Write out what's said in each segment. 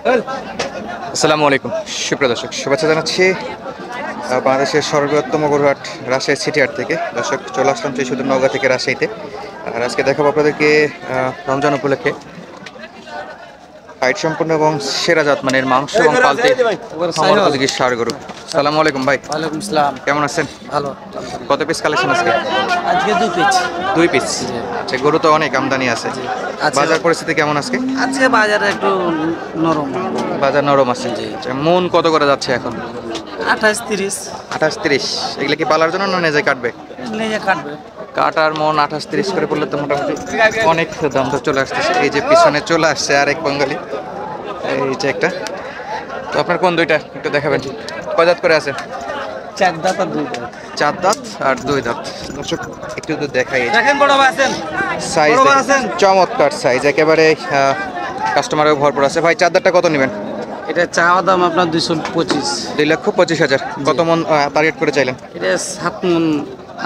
আসসালামু আলাইকুম সুপ্রিয় দর্শক, শুভেচ্ছা জানাচ্ছি বাংলাদেশের সর্বোত্তম গরুহাট রাজশাহী সিটি হাট থেকে। দর্শক, চলে আসলাম চৌষট্টি নওগাঁ থেকে রাজশাহীতে। আর আজকে দেখাবো আপনাদেরকে রমজান উপলক্ষে হাইট সম্পূর্ণ এবং সেরা জাত মানের মাংস এবং পালতে খামার উপযোগী ষাঁড় গরু। আসসালামু আলাইকুম ভাই। ওয়ালাইকুম সালাম। কেমন আছেন? ভালো। কত পিস কালেকশন আজকে? আজকে 2 পিস। 2 পিস। জি। আচ্ছা, গরু তো অনেক আমদানি আছে। আজকে বাজার পরিস্থিতি কেমন আজকে? আজকে বাজারে একটু নরম। বাজার নরম আছে। জি। আচ্ছা, মন কত করে যাচ্ছে এখন? 28-30 28-30। এগুলো কি পালার জন্য না নিজে কাটবে? নিজে কাটবে। কাটার মন 28-30 করে পড়লে তো মোটামুটি অনেক দাম তো চলে আসতেছে। এই যে পিছনে চলে আসছে আরেক বাঙালি, এই যে একটা। তো আপনার কোন দুইটা একটু দেখাবেন? কয় দাঁত করে আছে? 4 দাঁত আর 2 দাঁত। 4 দাঁত আর 2 দাঁত। দর্শক একটু তো দেখাই, দেখেন বড় ভাই আছেন। সাইজ বড় ভাই আছেন। চমৎকার সাইজ, একেবারে কাস্টমারেও ভরপুর আছে। ভাই 4 দাঁতটা কত নেবেন? এটা চাওয়া দাম আপনার 225। 2,25,000। কত মন টার্গেট করে চাইলেন? এটা 7 মণ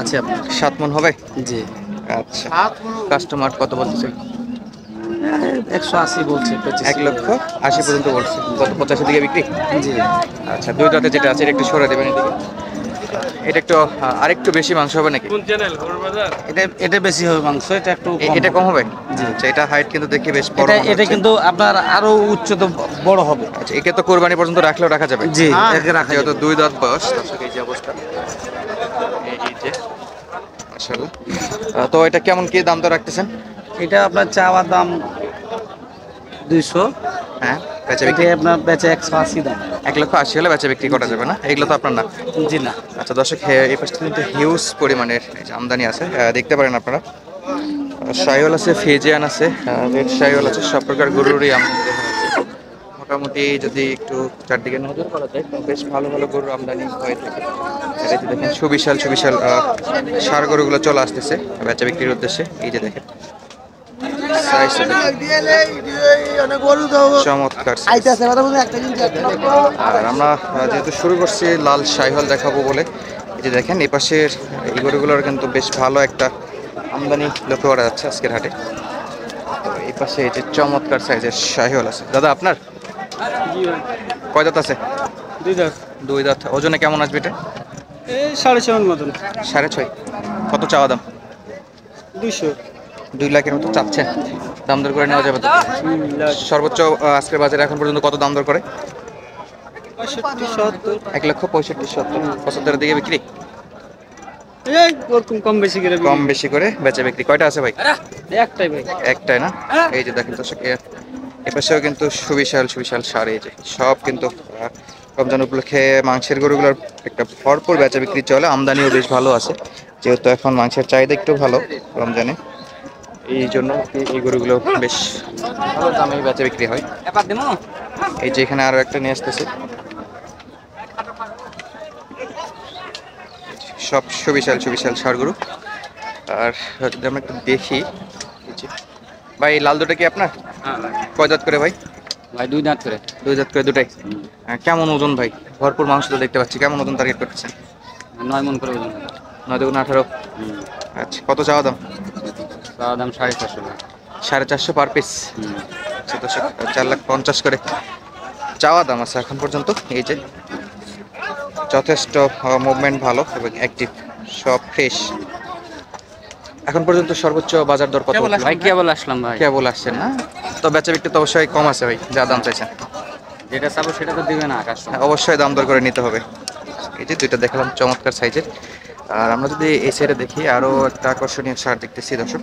আছে আপনার। 7 মন হবে। জি। আচ্ছা, কাস্টমার কত বলতেছে? 180 বলছে, 25। 1,80,000 পর্যন্ত বলছে। কত 85 দিকে বিক্রি? জি। আচ্ছা, 2 দাঁতে যেটা আছে এটা একটু সরে দেবেন এদিকে। এটা একটু আরেকটু বেশি মাংস হবে নাকি? এটা বেশি হবে মাংস, এটা একটু কম। এটা কম হবে। জি। আচ্ছা, এটা হাইট কিন্তু দেখি বেশ বড় এটা মনে এটা হচ্ছে। কিন্তু আপনার আরো উচ্চতা বড় হবে। আচ্ছা, একে তো কোরবানি পর্যন্ত রাখলেও রাখা যাবে। জি, একে রাখা যেহেতু যাবে। 2 দাঁত বয়স, দর্শক এই যে অবস্থা, এই যে মাশাআল্লাহ। তো এটা কেমন কি দাম তো রাখতেছেন? এটা আপনার চাওয়া দাম 200। হ্যাঁ, বেচা এটা বিক্রি আপনার বেচা 180 দাম। 1,80,000 হলে বেচা বিক্রি করা যাবে না? এগুলো তো আপনার না। জি না। আচ্ছা দর্শক, এই পাশে কিন্তু হিউজ পরিমাণের এই যে আমদানি আছে, দেখতে পারেন আপনারা। শাহিওয়াল আছে, ফিজিয়ান আছে, রেড শাহিওয়াল আছে, সব প্রকার গরুরই আমদানি দেখা যাচ্ছে। মোটামুটি যদি একটু চারদিকে নজর করা যায় তো বেশ ভালো ভালো গরুর আমদানি হয়ে থাকে। আর এই যে দেখেন সুবিশাল সুবিশাল ষাঁড় গরুগুলো চলে আসতেছে বেচা বিক্রির উদ্দেশ্যে। এই যে দেখেন size টা দেখেন। চমৎকার size। আর আমরা যেহেতু শুরু করছি লাল শাহিওয়াল দেখাবো বলে, এই যে দেখেন এই পাশের এই গরুগুলোর কিন্তু বেশ ভালো একটা আমদানি লক্ষ্য করা যাচ্ছে আজকের হাটে। এই পাশে এই যে চমৎকার সাইজের শাহিওয়াল আছে। দাদা আপনার কয় দাঁত আছে? 2 দাঁত। 2 দাঁত। ওজনে কেমন আসবে এটা? এই 6.5 মতন। 6.5। কত চাওয়া দাম? 200। 2 লাখের মতো চাচ্ছেন? দাম দর করে নেওয়া যাবে তো? সর্বোচ্চ আজকের বাজারে এখন পর্যন্ত কত দাম দর করে? 65-70। 1,65,70। 75 দিকে বিক্রি? এই ওরকম কম বেশি করে কম বেশি করে বেচা বিক্রি। কয়টা আছে ভাই? একটাই ভাই। একটাই না? এই যে দেখেন দর্শক, এপাশেও কিন্তু সুবিশাল সুবিশাল ষাঁড়, এই যে সব কিন্তু রমজান উপলক্ষে মাংসের গরুগুলোর একটা ভরপুর বেচা বিক্রি চলে। আমদানিও বেশ ভালো আছে, যেহেতু এখন মাংসের চাহিদা একটু ভালো রমজানে, এই জন্য এই গরুগুলো বেশ ভালো দামে বেচা বিক্রি হয়। এই যে এখানে আরো একটা নিয়ে আসতেছে, সব সুবিশাল সুবিশাল ষাঁড় গরু। আর যদি আমরা একটু দেখি, এই যে ভাই লাল দুটো কি আপনার? কয় দাঁত করে ভাই? ভাই 2 দাঁত করে। 2 দাঁত করে দুটাই। কেমন ওজন ভাই? ভরপুর মাংস তো দেখতে পাচ্ছি। কেমন ওজন টার্গেট করতেছেন? 9 মণ করে ওজন। 9 দুগুণ 18। আচ্ছা, কত চাওয়া দাম? চাওয়া দাম 450 টাকা। 450 পার পিস। আচ্ছা দর্শক, 4,50,000 করে চাওয়া দাম আছে এখন পর্যন্ত। এই যে যথেষ্ট মুভমেন্ট ভালো এবং অ্যাক্টিভ, সব ফ্রেশ। এখন পর্যন্ত সর্বোচ্চ বাজার দর কত? ভাই কেবল আসলাম ভাই। কেবল আসছেন না? তো বেচা বিক্রি তো অবশ্যই কম আছে ভাই, যা দাম চাইছেন। যেটা চাবো সেটা তো দিবে না কাস্টমার। অবশ্যই দাম দর করে নিতে হবে। এই যে দুইটা দেখালাম চমৎকার সাইজের। আর আমরা যদি এই সাইডে দেখি, আরো একটা আকর্ষণীয় ষাঁড় দেখতেছি দর্শক।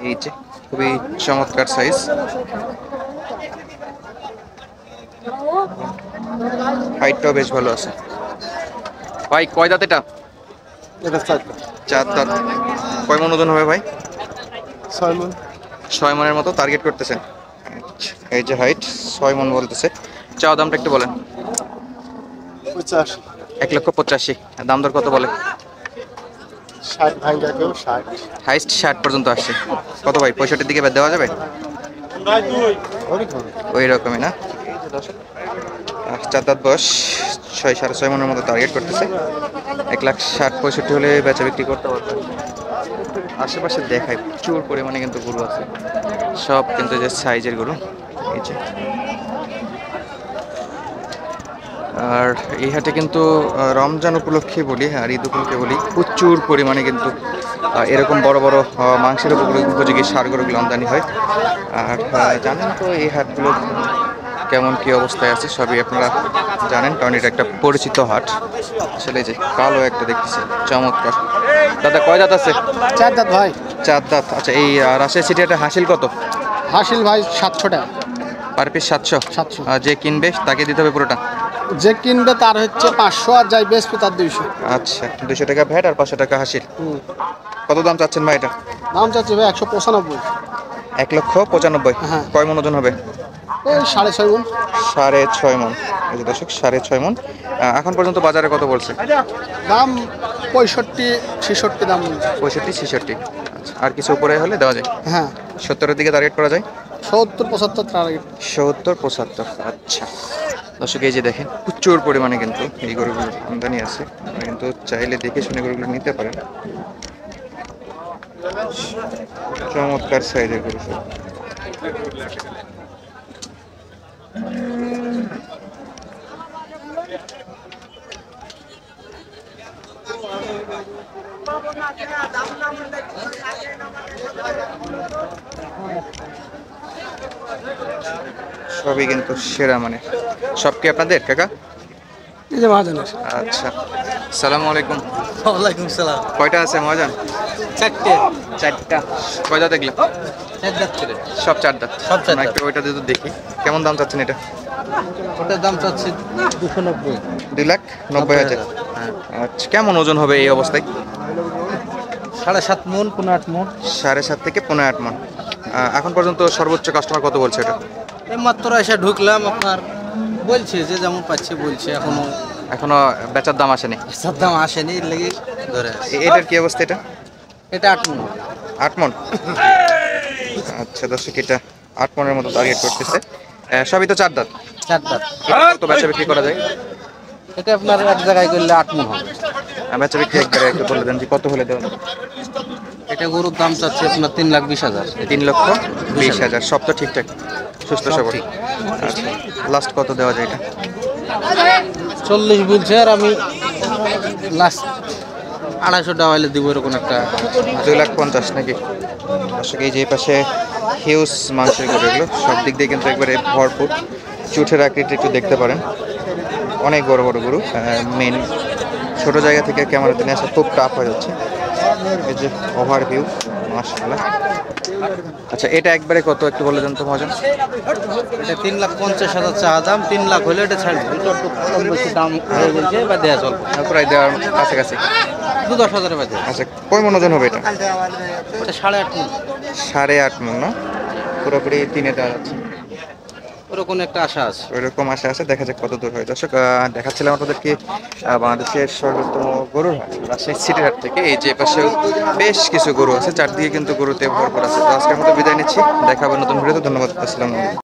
এই যে খুবই চমৎকার সাইজ, হাইটটাও বেশ ভালো আছে। ভাই কয় দাঁত এটা? এটা 4 দাঁত। 4 দাঁত। কয় মন ওজন হবে ভাই? 6 মণ। 6 মনের মতো টার্গেট করতেছেন। এই যে হাইট 6 মন বলতেছে। চাওয়া দামটা একটু বলেন। 50। 1,85,000। দাম দর কত বলে? 60 ভাঙা কেউ 60। হাইস্ট 60 পর্যন্ত আসছে। কত ভাই, 65 দিকে দেওয়া যাবে? ওই রকমই না? 4 দাঁত বয়স, 6-6.5 মনের মতো টার্গেট করতেছে। 1,60,000 65 হলে বেচা বিক্রি করতে পারবে। আশেপাশে দেখায় প্রচুর পরিমাণে কিন্তু গরু আছে, সব কিন্তু যে সাইজের গরু এই যে। আর এই হাটে কিন্তু রমজান উপলক্ষে বলি আর ঈদ উপলক্ষে বলি প্রচুর পরিমাণে কিন্তু এরকম বড় বড় মাংসের উপযোগী ষাঁড় গরুগুলো আমদানি হয়। আর জানেন তো এই হাটগুলো কেমন কি অবস্থায় আছে সবই আপনারা জানেন, কারণ এটা একটা পরিচিত হাট। আসলে যে কালো একটা দেখতেছি চমৎকার। দাদা কয় দাঁত আছে? 4 দাঁত ভাই। 4 দাঁত। আচ্ছা, এই রাজশাহী সিটি হাটে হাসিল কত? হাসিল ভাই 700 টাকা। Per piece 700? 700। যে কিনবে তাকে দিতে হবে পুরোটা? যে কিনবে তার হচ্ছে 500, আর যাই বেচবে তার 200। আচ্ছা, 200 টাকা ভ্যাট আর 500 টাকা হাসিল। কত দাম চাচ্ছেন ভাই এটা? দাম চাচ্ছে ভাই 195। 1,95,000। হ্যাঁ। কয় মন ওজন হবে? এই 6.5 গুণ। 6.5 মন। এই যে দর্শক 6.5 মন। এখন পর্যন্ত বাজারে কত বলছে? দাম 65-66 দাম। 65-66। আচ্ছা, আর কিছু উপরে হলে দেওয়া যায়? হ্যাঁ, 70-এর দিকে টার্গেট করা যায়? 70-75 টার্গেট। 70-75। আচ্ছা দর্শক, এই যে দেখেন প্রচুর পরিমাণে কিন্তু এই গরুগুলোর আমদানি আছে, আপনারা কিন্তু চাইলে দেখে শুনে গরুগুলো নিতে পারেন। চমৎকার সাইজের গরু সব। সবই কিন্তু সেরা মানে। সব কি আপনাদের কাকা? এই যে মহাজনের। আচ্ছা, সালামু আলাইকুম। ওয়ালাইকুম সালাম। কয়টা আছে মহাজন? 4টে। 4টা। কয় দাঁত এগুলো? 4 দাঁত করে। সব 4 দাঁত। সব 4 আমরা দাঁত। একটু ওইটা দিয়ে তো দেখি কেমন দাম চাচ্ছেন এটা? ওটার দাম চাচ্ছে 290। 2,90,000। হ্যাঁ। আচ্ছা, কেমন ওজন হবে এই অবস্থায়? 7.5 মন, 15-8 মন। 7.5 থেকে 15-8 মন। এখন পর্যন্ত সর্বোচ্চ কাস্টমার কত বলছে এটা? এই মাত্র এসে ঢুকলাম, আপনার বলছে যে যেমন পাচ্ছে বলছে, এখনো বেচার দাম আসেনি? এসব দাম আসেনি, এর লেগে ধরে আছে। এটার কি অবস্থা এটা? এটা 8 মন। 8 মন। আচ্ছা দর্শক, এটা 8 মনের মতো টার্গেট করতেছে। সবই তো 4 দাঁত। 4 দাঁত। কত বেচা বিক্রি করা যায়? এটা আপনার এক জায়গায় করলে 8 মন হবে। বেচা বিক্রি একবারে একটু বলে দেন যে কত হলে দেওয়া যাবে? এটা গরুর দাম চাচ্ছে আপনার 3,20,000। 3,20,000। সব তো ঠিকঠাক সুস্থ সব সবল? ঠিক। আচ্ছা, লাস্ট কত দেওয়া যায় এটা? 40 বলছে, আর আমি লাস্ট 250 টাকা হলে দিব, এরকম একটা। 2,50,000 নাকি? আসলে এই যে পাশে হিউজ মাংসের গরুগুলো সব দিক দিয়ে কিন্তু একবারে ভরপুর। চুঠের আকৃতি একটু দেখতে পারেন, অনেক বড় বড় গরু। মেন ছোট জায়গা থেকে ক্যামেরাতে নিয়ে আসা খুব টাফ হয়ে যাচ্ছে। এই যে ওভারভিউ, মাশাআল্লাহ। আচ্ছা, এটা একবারে কত একটু বলে দেন তো মহাজন? এটা 3,50,000 চা দাম, 3 লাখ হলে এটা ছাড়বে। এটা একটু কম বেশি দাম হয়ে গেছে, বা দেওয়া চলবে। প্রায় দেওয়ার কাছাকাছি। 2-10,000 বাজে। আচ্ছা, কয় মন ওজন হবে এটা? ওটা 8.5 মন। 8.5 মন না? পুরোপুরি 3-এ দেওয়া যাচ্ছে, ওরকম একটা আশা আছে। ওইরকম আশা আছে। দেখা যাক কত দূর হয়। দর্শক, দেখাচ্ছিলাম আপনাদেরকে বাংলাদেশের সর্বোত্তম গরুর হাট রাজশাহী সিটি হাট থেকে। এই যে পাশেও বেশ কিছু গরু আছে, চারদিকে কিন্তু গরুতে ভরপুর আছে। তো আজকের মতো বিদায় নিচ্ছি, দেখা হবে নতুন ভিডিওতে। ধন্যবাদ, আসসালামু আলাইকুম।